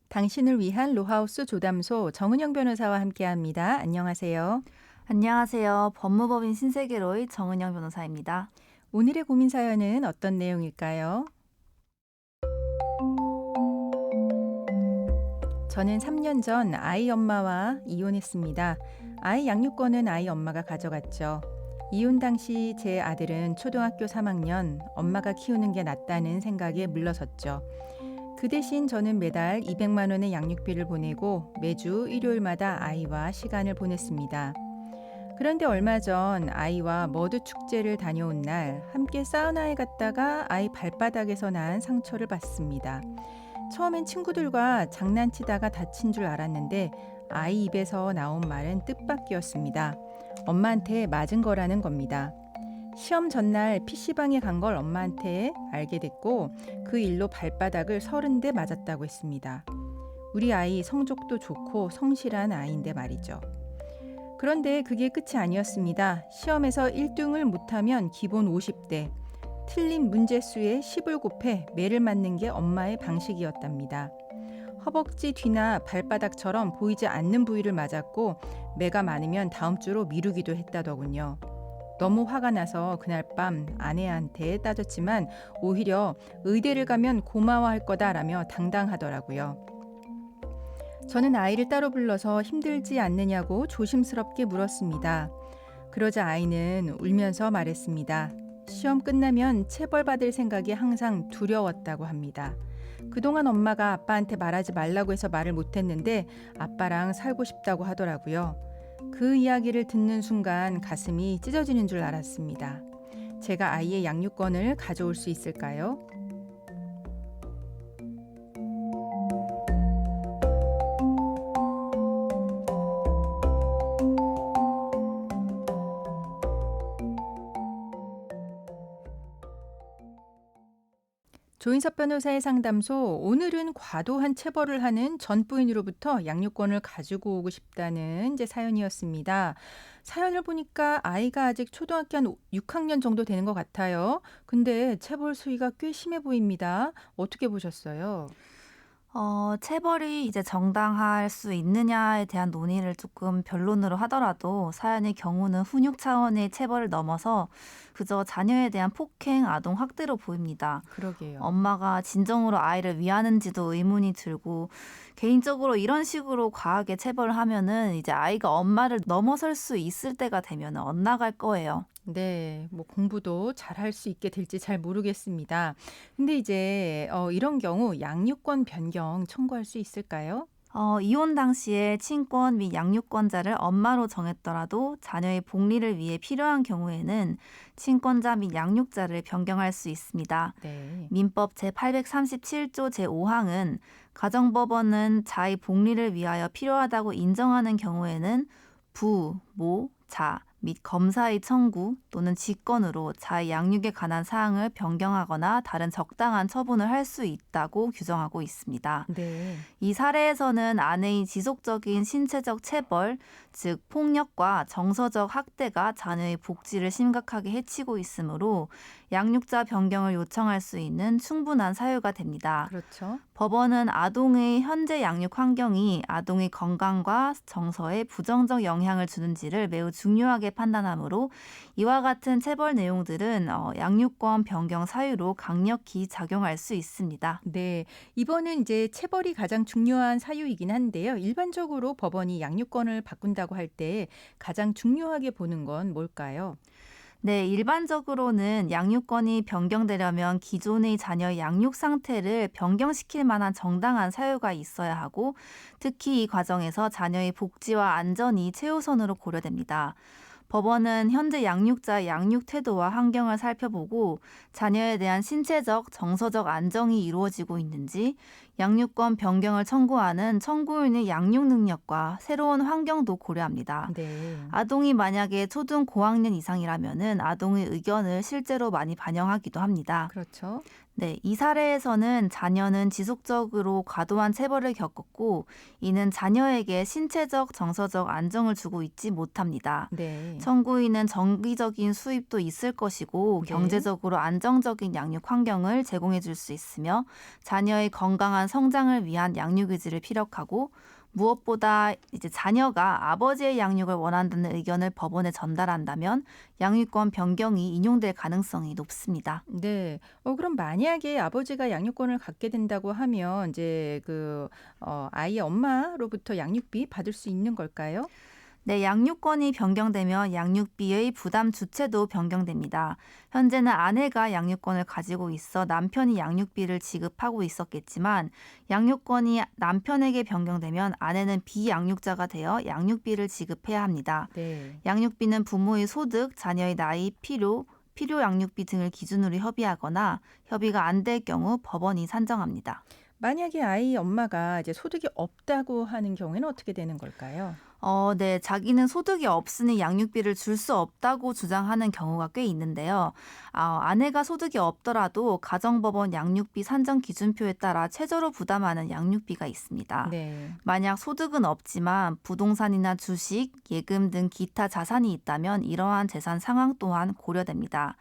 당신을 위한 로하우스 조담소 정은영 변호사와 함께합니다. 안녕하세요. 안녕하세요. 법무법인 신세계로의 정은영 변호사입니다. 오늘의 고민 사연은 어떤 내용일까요? 저는 3년 전 아이 엄마와 이혼했습니다. 아이 양육권은 아이 엄마가 가져갔죠. 이혼 당시 제 아들은 초등학교 3학년, 엄마가 키우는 게 낫다는 생각에 물러섰죠. 그 대신 저는 매달 200만 원의 양육비를 보내고 매주 일요일마다 아이와 시간을 보냈습니다. 그런데 얼마 전 아이와 머드 축제를 다녀온 날 함께 사우나에 갔다가 아이 발바닥에서 난 상처를 봤습니다. 처음엔 친구들과 장난치다가 다친 줄 알았는데 아이 입에서 나온 말은 뜻밖이었습니다. 엄마한테 맞은 거라는 겁니다. 시험 전날 PC방에 간 걸 엄마한테 알게 됐고 그 일로 발바닥을 30대 맞았다고 했습니다. 우리 아이 성적도 좋고 성실한 아이인데 말이죠. 그런데 그게 끝이 아니었습니다. 시험에서 1등을 못하면 기본 50대, 틀린 문제수에 10을 곱해 매를 맞는 게 엄마의 방식이었답니다. 허벅지 뒤나 발바닥처럼 보이지 않는 부위를 맞았고 매가 많으면 다음 주로 미루기도 했다더군요. 너무 화가 나서 그날 밤 아내한테 따졌지만 오히려 의대를 가면 고마워할 거다라며 당당하더라고요. 저는 아이를 따로 불러서 힘들지 않느냐고 조심스럽게 물었습니다. 그러자 아이는 울면서 말했습니다. 시험 끝나면 체벌받을 생각이 항상 두려웠다고 합니다. 그동안 엄마가 아빠한테 말하지 말라고 해서 말을 못했는데 아빠랑 살고 싶다고 하더라고요. 그 이야기를 듣는 순간 가슴이 찢어지는 줄 알았습니다. 제가 아이의 양육권을 가져올 수 있을까요? 조인섭 변호사의 상담소, 오늘은 과도한 체벌을 하는 전 부인으로부터 양육권을 가지고 오고 싶다는 이제 사연이었습니다. 사연을 보니까 아이가 아직 초등학교 한 6학년 정도 되는 것 같아요. 근데 체벌 수위가 꽤 심해 보입니다. 어떻게 보셨어요? 체벌이 이제 정당할 수 있느냐에 대한 논의를 조금 변론으로 하더라도 사연의 경우는 훈육 차원의 체벌을 넘어서 그저 자녀에 대한 폭행, 아동 학대로 보입니다. 그러게요. 엄마가 진정으로 아이를 위하는지도 의문이 들고 개인적으로 이런 식으로 과하게 체벌을 하면은 이제 아이가 엄마를 넘어설 수 있을 때가 되면 엇나갈 거예요. 네, 뭐 공부도 잘할 수 있게 될지 잘 모르겠습니다. 근데 이제 이런 경우 양육권 변경 청구할 수 있을까요? 이혼 당시에 친권 및 양육권자를 엄마로 정했더라도 자녀의 복리를 위해 필요한 경우에는 친권자 및 양육자를 변경할 수 있습니다. 네. 민법 제837조 제5항은 가정법원은 자의 복리를 위하여 필요하다고 인정하는 경우에는 부, 모, 자 및 검사의 청구 또는 직권으로 자의 양육에 관한 사항을 변경하거나 다른 적당한 처분을 할 수 있다고 규정하고 있습니다. 네. 이 사례에서는 아내의 지속적인 신체적 체벌, 즉 폭력과 정서적 학대가 자녀의 복지를 심각하게 해치고 있으므로 양육자 변경을 요청할 수 있는 충분한 사유가 됩니다. 그렇죠. 법원은 아동의 현재 양육 환경이 아동의 건강과 정서에 부정적 영향을 주는지를 매우 중요하게 판단하므로 이와 같은 체벌 내용들은 양육권 변경 사유로 강력히 작용할 수 있습니다. 네. 이번은 이제 체벌이 가장 중요한 사유이긴 한데요. 일반적으로 법원이 양육권을 바꾼다고 할 때 가장 중요하게 보는 건 뭘까요? 네, 일반적으로는 양육권이 변경되려면 기존의 자녀의 양육 상태를 변경시킬 만한 정당한 사유가 있어야 하고 특히 이 과정에서 자녀의 복지와 안전이 최우선으로 고려됩니다. 법원은 현재 양육자의 양육 태도와 환경을 살펴보고 자녀에 대한 신체적, 정서적 안정이 이루어지고 있는지 양육권 변경을 청구하는 청구인의 양육 능력과 새로운 환경도 고려합니다. 네. 아동이 만약에 초등 고학년 이상이라면은 아동의 의견을 실제로 많이 반영하기도 합니다. 그렇죠. 네, 이 사례에서는 자녀는 지속적으로 과도한 체벌을 겪었고 이는 자녀에게 신체적, 정서적 안정을 주고 있지 못합니다. 네. 청구인은 정기적인 수입도 있을 것이고 네. 경제적으로 안정적인 양육 환경을 제공해 줄 수 있으며 자녀의 건강한 건강한 성장을 위한 양육의지를 피력하고 무엇보다 이제 자녀가 아버지의 양육을 원한다는 의견을 법원에 전달한다면 양육권 변경이 인용될 가능성이 높습니다. 네. 그럼 만약에 아버지가 양육권을 갖게 된다고 하면 이제 아이의 엄마로부터 양육비 받을 수 있는 걸까요? 네, 양육권이 변경되면 양육비의 부담 주체도 변경됩니다. 현재는 아내가 양육권을 가지고 있어 남편이 양육비를 지급하고 있었겠지만 양육권이 남편에게 변경되면 아내는 비양육자가 되어 양육비를 지급해야 합니다. 네. 양육비는 부모의 소득, 자녀의 나이, 필요 양육비 등을 기준으로 협의하거나 협의가 안 될 경우 법원이 산정합니다. 만약에 아이 엄마가 이제 소득이 없다고 하는 경우에는 어떻게 되는 걸까요? 네. 자기는 소득이 없으니 양육비를 줄 수 없다고 주장하는 경우가 꽤 있는데요. 아내가 소득이 없더라도 가정법원 양육비 산정 기준표에 따라 최저로 부담하는 양육비가 있습니다. 네. 만약 소득은 없지만 부동산이나 주식, 예금 등 기타 자산이 있다면 이러한 재산 상황 또한 고려됩니다.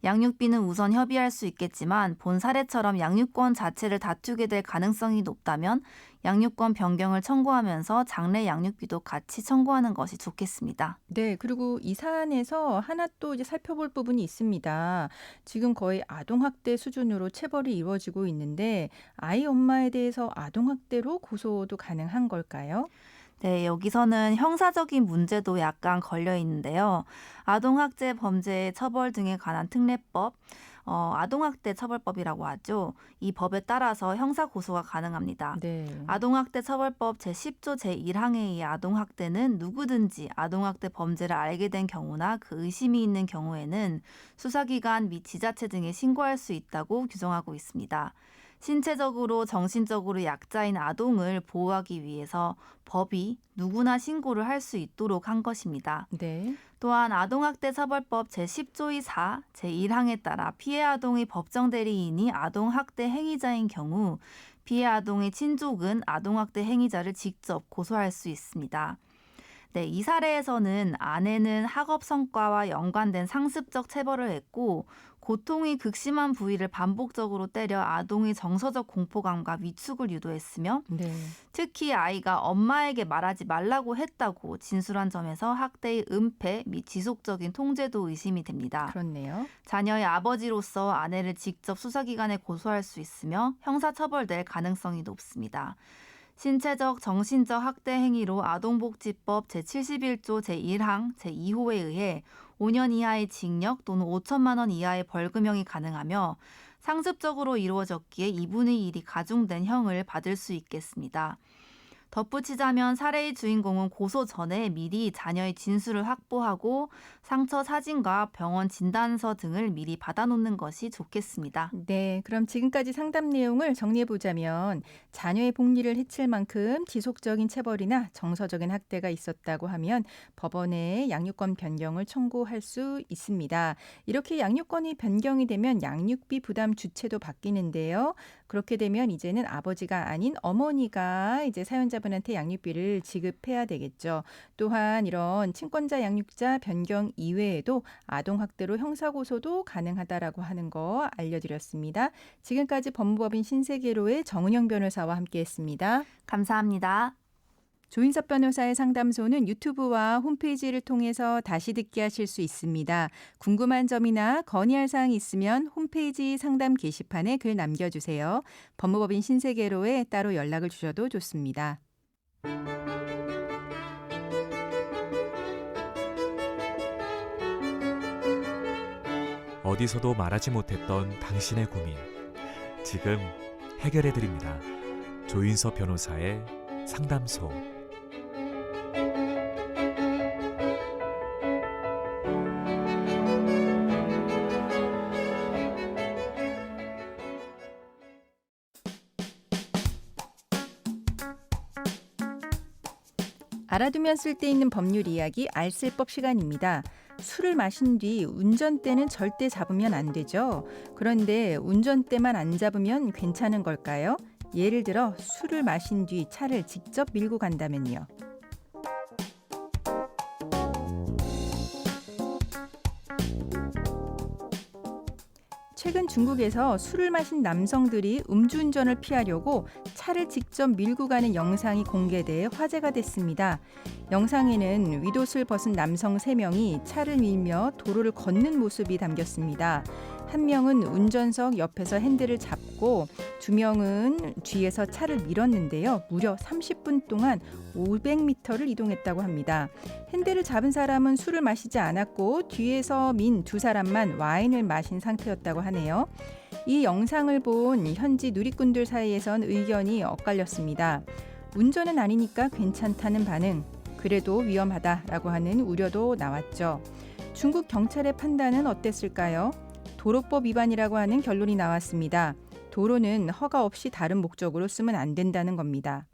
양육비는 우선 협의할 수 있겠지만 본 사례처럼 양육권 자체를 다투게 될 가능성이 높다면 양육권 변경을 청구하면서 장래 양육비도 같이 청구하는 것이 좋겠습니다. 네. 그리고 이 사안에서 하나 또 이제 살펴볼 부분이 있습니다. 지금 거의 아동학대 수준으로 체벌이 이루어지고 있는데 아이 엄마에 대해서 아동학대로 고소도 가능한 걸까요? 네, 여기서는 형사적인 문제도 약간 걸려 있는데요. 아동학대 범죄 처벌 등에 관한 특례법, 아동학대 처벌법이라고 하죠. 이 법에 따라서 형사 고소가 가능합니다. 네. 아동학대 처벌법 제10조 제1항에 의해 아동학대는 누구든지 아동학대 범죄를 알게 된 경우나 그 의심이 있는 경우에는 수사기관 및 지자체 등에 신고할 수 있다고 규정하고 있습니다. 신체적으로 정신적으로 약자인 아동을 보호하기 위해서 법이 누구나 신고를 할 수 있도록 한 것입니다. 네. 또한 아동학대 처벌법 제10조의 4, 제1항에 따라 피해 아동의 법정 대리인이 아동학대 행위자인 경우 피해 아동의 친족은 아동학대 행위자를 직접 고소할 수 있습니다. 네, 이 사례에서는 아내는 학업 성과와 연관된 상습적 체벌을 했고 고통이 극심한 부위를 반복적으로 때려 아동의 정서적 공포감과 위축을 유도했으며 네. 특히 아이가 엄마에게 말하지 말라고 했다고 진술한 점에서 학대의 은폐 및 지속적인 통제도 의심이 됩니다. 그렇네요. 자녀의 아버지로서 아내를 직접 수사기관에 고소할 수 있으며 형사처벌될 가능성이 높습니다. 신체적, 정신적 학대 행위로 아동복지법 제71조 제1항 제2호에 의해 5년 이하의 징역 또는 5천만 원 이하의 벌금형이 가능하며 상습적으로 이루어졌기에 2분의 1이 가중된 형을 받을 수 있겠습니다. 덧붙이자면 사례의 주인공은 고소 전에 미리 자녀의 진술을 확보하고 상처 사진과 병원 진단서 등을 미리 받아놓는 것이 좋겠습니다. 네. 그럼 지금까지 상담 내용을 정리해 보자면 자녀의 복리를 해칠 만큼 지속적인 체벌이나 정서적인 학대가 있었다고 하면 법원에 양육권 변경을 청구할 수 있습니다. 이렇게 양육권이 변경이 되면 양육비 부담 주체도 바뀌는데요. 그렇게 되면 이제는 아버지가 아닌 어머니가 이제 사연자분한테 양육비를 지급해야 되겠죠. 또한 이런 친권자 양육자 변경 이외에도 아동학대로 형사고소도 가능하다라고 하는 거 알려드렸습니다. 지금까지 법무법인 신세계로의 정은영 변호사와 함께했습니다. 감사합니다. 조인섭 변호사의 상담소는 유튜브와 홈페이지를 통해서 다시 듣게 하실 수 있습니다. 궁금한 점이나 건의할 사항이 있으면 홈페이지 상담 게시판에 글 남겨주세요. 법무법인 신세계로에 따로 연락을 주셔도 좋습니다. 어디서도 말하지 못했던 당신의 고민 지금 해결해 드립니다. 조인섭 변호사의 상담소. 알아두면 쓸데있는 법률 이야기 알쓸법 시간입니다. 술을 마신 뒤 운전대는 절대 잡으면 안 되죠. 그런데 운전대만 안 잡으면 괜찮은 걸까요? 예를 들어 술을 마신 뒤 차를 직접 밀고 간다면요. 최근 중국에서 술을 마신 남성들이 음주운전을 피하려고 차를 직접 밀고 가는 영상이 공개돼 화제가 됐습니다. 영상에는 윗옷을 벗은 남성 3명이 차를 밀며 도로를 걷는 모습이 담겼습니다. 한 명은 운전석 옆에서 핸들을 잡고 2명은 뒤에서 차를 밀었는데요. 무려 30분 동안 500m를 이동했다고 합니다. 핸들을 잡은 사람은 술을 마시지 않았고 뒤에서 민 2사람만 와인을 마신 상태였다고 하네요. 이 영상을 본 현지 누리꾼들 사이에선 의견이 엇갈렸습니다. 운전은 아니니까 괜찮다는 반응, 그래도 위험하다라고 하는 우려도 나왔죠. 중국 경찰의 판단은 어땠을까요? 도로법 위반이라고 하는 결론이 나왔습니다. 도로는 허가 없이 다른 목적으로 쓰면 안 된다는 겁니다.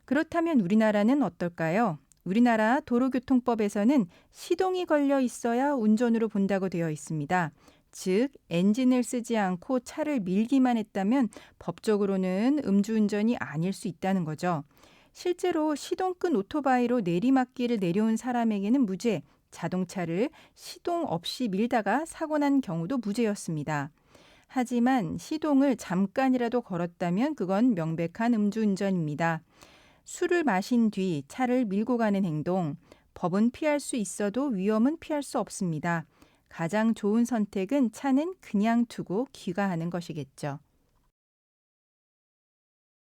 그렇다면 우리나라는 어떨까요? 우리나라 도로교통법에서는 시동이 걸려 있어야 운전으로 본다고 되어 있습니다. 즉, 엔진을 쓰지 않고 차를 밀기만 했다면 법적으로는 음주운전이 아닐 수 있다는 거죠. 실제로 시동 끈 오토바이로 내리막길을 내려온 사람에게는 무죄, 자동차를 시동 없이 밀다가 사고 난 경우도 무죄였습니다. 하지만 시동을 잠깐이라도 걸었다면 그건 명백한 음주운전입니다. 술을 마신 뒤 차를 밀고 가는 행동, 법은 피할 수 있어도 위험은 피할 수 없습니다. 가장 좋은 선택은 차는 그냥 두고 귀가하는 것이겠죠.